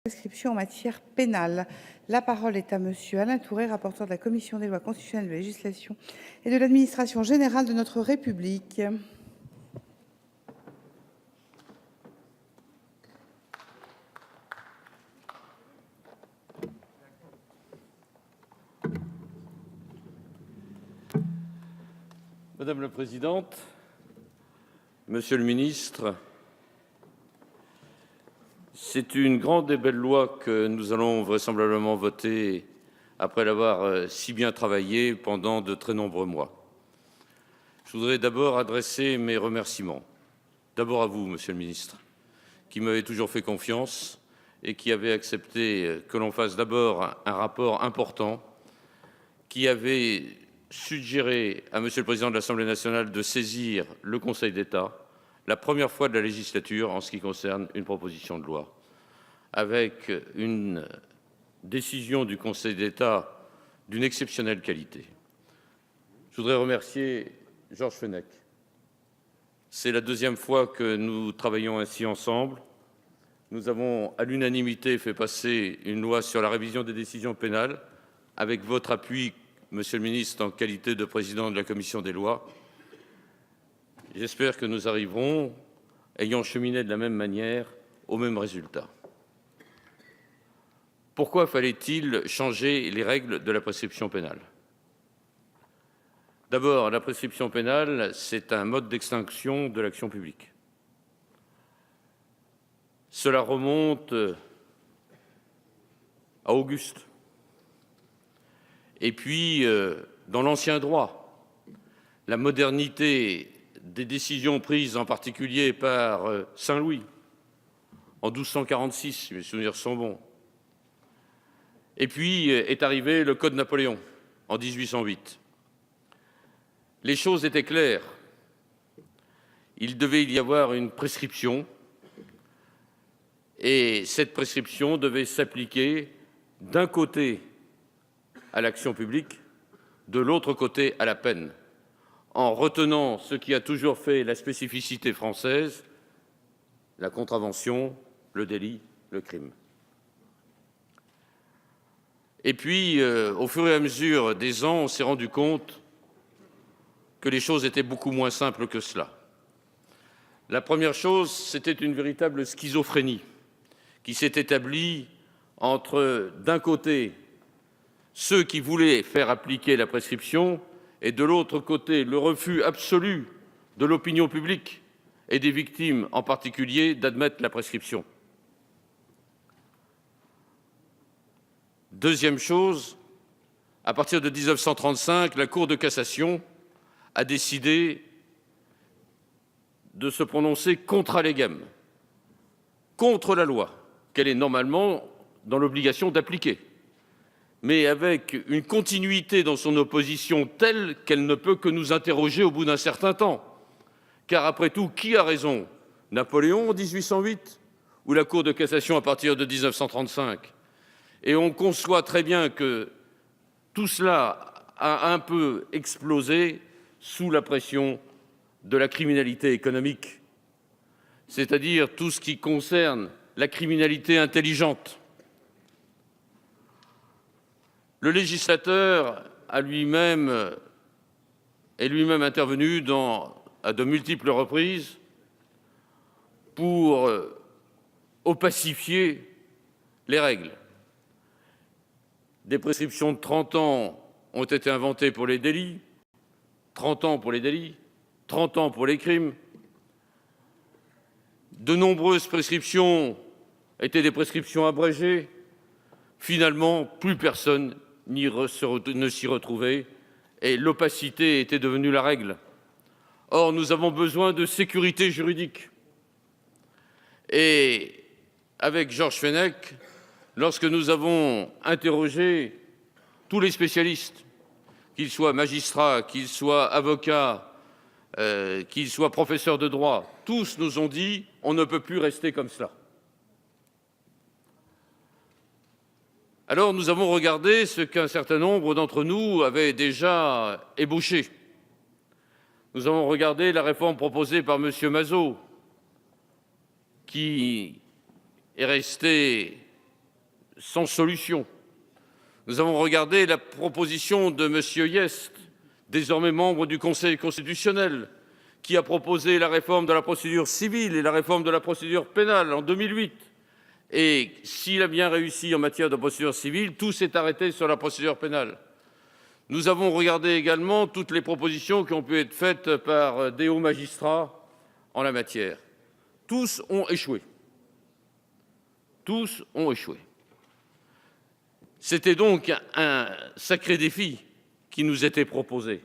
prescription en matière pénale. La parole est à monsieur Alain Tourret, rapporteur de la commission des lois constitutionnelles, de la législation et de l'administration générale de notre République. Madame la Présidente, Monsieur le Ministre, c'est une grande et belle loi que nous allons vraisemblablement voter après l'avoir si bien travaillé pendant de très nombreux mois. Je voudrais d'abord adresser mes remerciements, d'abord à vous, Monsieur le Ministre, qui m'avez toujours fait confiance et qui avez accepté que l'on fasse d'abord un rapport important, qui avait suggéré à Monsieur le Président de l'Assemblée nationale de saisir le Conseil d'État, la première fois de la législature en ce qui concerne une proposition de loi, avec une décision du Conseil d'État d'une exceptionnelle qualité. Je voudrais remercier Georges Fenech. C'est la deuxième fois que nous travaillons ainsi ensemble. Nous avons à l'unanimité fait passer une loi sur la révision des décisions pénales, avec votre appui, Monsieur le Ministre, en qualité de président de la Commission des lois. J'espère que nous arriverons, ayant cheminé de la même manière, au même résultat. Pourquoi fallait-il changer les règles de la prescription pénale? D'abord, la prescription pénale, c'est un mode d'extinction de l'action publique. Cela remonte à Auguste. Et puis, dans l'ancien droit, la modernité des décisions prises en particulier par Saint-Louis en 1246, si mes souvenirs sont bons. Et puis est arrivé le Code Napoléon en 1808. Les choses étaient claires. Il devait y avoir une prescription et cette prescription devait s'appliquer d'un côté à l'action publique, de l'autre côté à la peine, en retenant ce qui a toujours fait la spécificité française, la contravention, le délit, le crime. Et puis, au fur et à mesure des ans, on s'est rendu compte que les choses étaient beaucoup moins simples que cela. La première chose, c'était une véritable schizophrénie qui s'est établie entre, d'un côté, ceux qui voulaient faire appliquer la prescription et, de l'autre côté, le refus absolu de l'opinion publique et des victimes en particulier d'admettre la prescription. Deuxième chose, à partir de 1935, la Cour de cassation a décidé de se prononcer contra legem, contre la loi, qu'elle est normalement dans l'obligation d'appliquer, mais avec une continuité dans son opposition telle qu'elle ne peut que nous interroger au bout d'un certain temps. Car après tout, qui a raison? Napoléon en 1808 ou la Cour de cassation à partir de 1935? Et on conçoit très bien que tout cela a un peu explosé sous la pression de la criminalité économique, c'est-à-dire tout ce qui concerne la criminalité intelligente. Le législateur est lui-même intervenu à de multiples reprises pour opacifier les règles. Des prescriptions de 30 ans ont été inventées pour les délits, 30 ans pour les délits, 30 ans pour les crimes. De nombreuses prescriptions étaient des prescriptions abrégées. Finalement, plus personne ne s'y retrouvait et l'opacité était devenue la règle. Or, nous avons besoin de sécurité juridique. Et avec Georges Fenech, lorsque nous avons interrogé tous les spécialistes, qu'ils soient magistrats, qu'ils soient avocats, qu'ils soient professeurs de droit, tous nous ont dit « on ne peut plus rester comme cela ». Alors nous avons regardé ce qu'un certain nombre d'entre nous avaient déjà ébauché. Nous avons regardé la réforme proposée par M. Mazeaud, qui est restée sans solution. Nous avons regardé la proposition de M. Hyest, désormais membre du Conseil constitutionnel, qui a proposé la réforme de la procédure civile et la réforme de la procédure pénale en 2008. Et s'il a bien réussi en matière de procédure civile, tout s'est arrêté sur la procédure pénale. Nous avons regardé également toutes les propositions qui ont pu être faites par des hauts magistrats en la matière. Tous ont échoué. Tous ont échoué. C'était donc un sacré défi qui nous était proposé.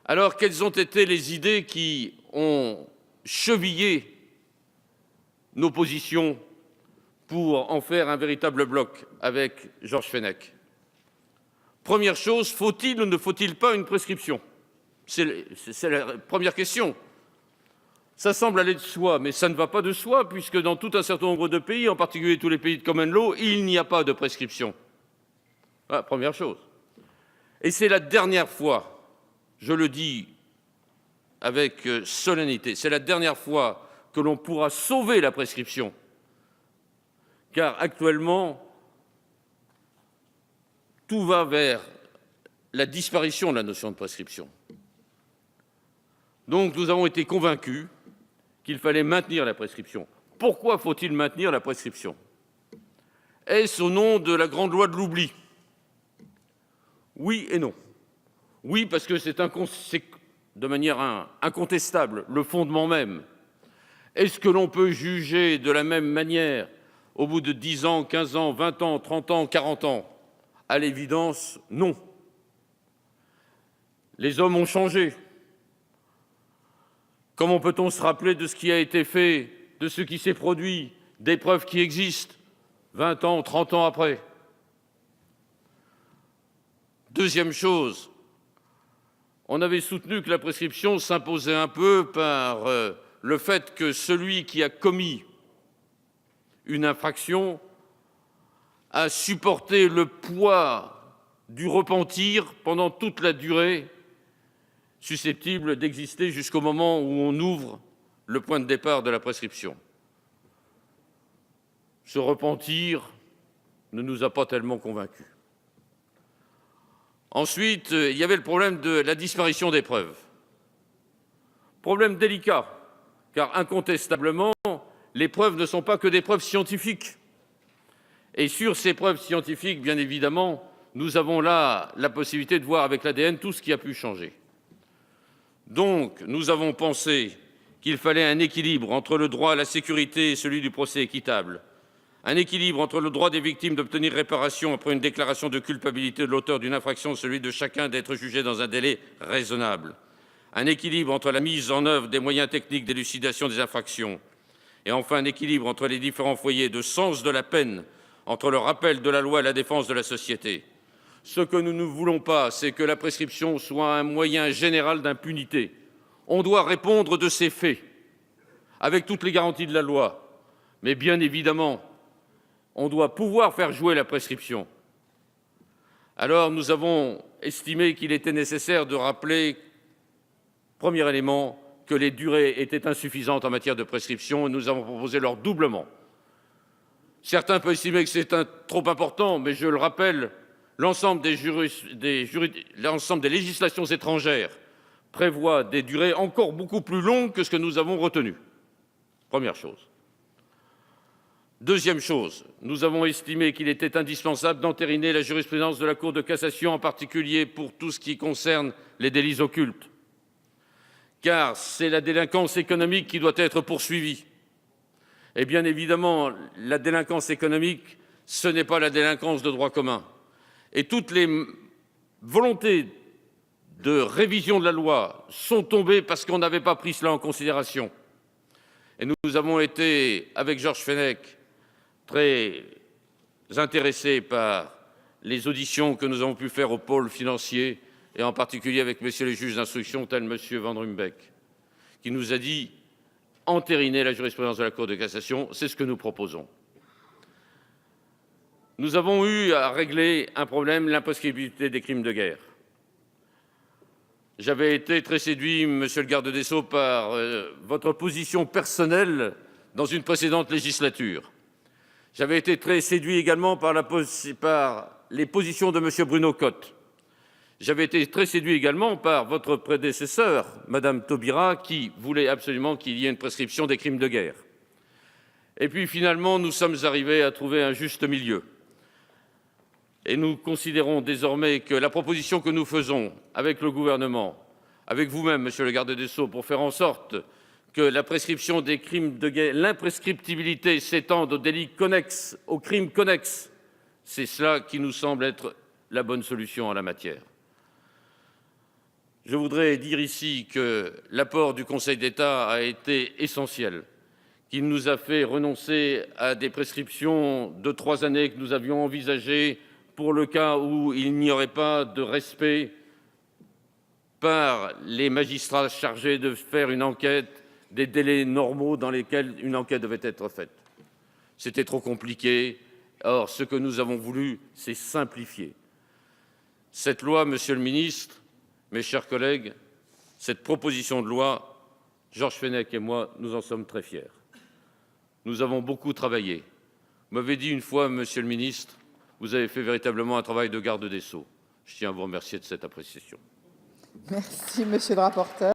Alors, quelles ont été les idées qui ont chevillé nos positions pour en faire un véritable bloc avec Georges Fenech? Première chose, faut-il ou ne faut-il pas une prescription? C'est la première question. Ça semble aller de soi, mais ça ne va pas de soi, puisque dans tout un certain nombre de pays, en particulier tous les pays de common law, il n'y a pas de prescription. Voilà, première chose. Et c'est la dernière fois, je le dis avec solennité, c'est la dernière fois que l'on pourra sauver la prescription. Car actuellement, tout va vers la disparition de la notion de prescription. Donc nous avons été convaincus qu'il fallait maintenir la prescription. Pourquoi faut-il maintenir la prescription? Est-ce au nom de la grande loi de l'oubli? Oui et non. Oui, parce que c'est de manière incontestable le fondement même. Est-ce que l'on peut juger de la même manière au bout de 10 ans, 15 ans, 20 ans, 30 ans, 40 ans? À l'évidence, non. Les hommes ont changé. Comment peut-on se rappeler de ce qui a été fait, de ce qui s'est produit, des preuves qui existent 20 ans, 30 ans après? Deuxième chose, on avait soutenu que la prescription s'imposait un peu par le fait que celui qui a commis une infraction a supporté le poids du repentir pendant toute la durée susceptible d'exister jusqu'au moment où on ouvre le point de départ de la prescription. Ce repentir ne nous a pas tellement convaincus. Ensuite, il y avait le problème de la disparition des preuves. Problème délicat, car incontestablement, les preuves ne sont pas que des preuves scientifiques. Et sur ces preuves scientifiques, bien évidemment, nous avons là la possibilité de voir avec l'ADN tout ce qui a pu changer. Donc, nous avons pensé qu'il fallait un équilibre entre le droit à la sécurité et celui du procès équitable, un équilibre entre le droit des victimes d'obtenir réparation après une déclaration de culpabilité de l'auteur d'une infraction et celui de chacun d'être jugé dans un délai raisonnable, un équilibre entre la mise en œuvre des moyens techniques d'élucidation des infractions et enfin un équilibre entre les différents foyers de sens de la peine, entre le rappel de la loi et la défense de la société. Ce que nous ne voulons pas, c'est que la prescription soit un moyen général d'impunité. On doit répondre de ces faits, avec toutes les garanties de la loi. Mais bien évidemment, on doit pouvoir faire jouer la prescription. Alors nous avons estimé qu'il était nécessaire de rappeler, premier élément, que les durées étaient insuffisantes en matière de prescription et nous avons proposé leur doublement. Certains peuvent estimer que c'est trop important, mais je le rappelle, l'ensemble des législations étrangères prévoit des durées encore beaucoup plus longues que ce que nous avons retenu. Première chose. Deuxième chose, nous avons estimé qu'il était indispensable d'entériner la jurisprudence de la Cour de cassation, en particulier pour tout ce qui concerne les délits occultes. Car c'est la délinquance économique qui doit être poursuivie. Et bien évidemment, la délinquance économique, ce n'est pas la délinquance de droit commun. Et toutes les volontés de révision de la loi sont tombées parce qu'on n'avait pas pris cela en considération. Et nous avons été, avec Georges Fenech, très intéressés par les auditions que nous avons pu faire au pôle financier, et en particulier avec messieurs les juges d'instruction, tel monsieur Van Ruymbeck, qui nous a dit entériner la jurisprudence de la Cour de cassation, c'est ce que nous proposons. Nous avons eu à régler un problème, l'imprescriptibilité des crimes de guerre. J'avais été très séduit, monsieur le garde des Sceaux, par votre position personnelle dans une précédente législature. J'avais été très séduit également par les positions de M. Bruno Cotte. J'avais été très séduit également par votre prédécesseur, Mme Taubira, qui voulait absolument qu'il y ait une prescription des crimes de guerre. Et puis finalement, nous sommes arrivés à trouver un juste milieu. Et nous considérons désormais que la proposition que nous faisons avec le gouvernement, avec vous-même, Monsieur le garde des Sceaux, pour faire en sorte que la prescription des crimes de guerre, l'imprescriptibilité s'étende aux délits connexes, aux crimes connexes, c'est cela qui nous semble être la bonne solution en la matière. Je voudrais dire ici que l'apport du Conseil d'État a été essentiel, qu'il nous a fait renoncer à des prescriptions de 3 années que nous avions envisagées pour le cas où il n'y aurait pas de respect par les magistrats chargés de faire une enquête des délais normaux dans lesquels une enquête devait être faite. C'était trop compliqué. Or, ce que nous avons voulu, c'est simplifier. Cette loi, Monsieur le ministre, mes chers collègues, cette proposition de loi, Georges Fenech et moi, nous en sommes très fiers. Nous avons beaucoup travaillé. Vous m'avez dit une fois, Monsieur le ministre, vous avez fait véritablement un travail de garde des Sceaux. Je tiens à vous remercier de cette appréciation. Merci, monsieur le rapporteur.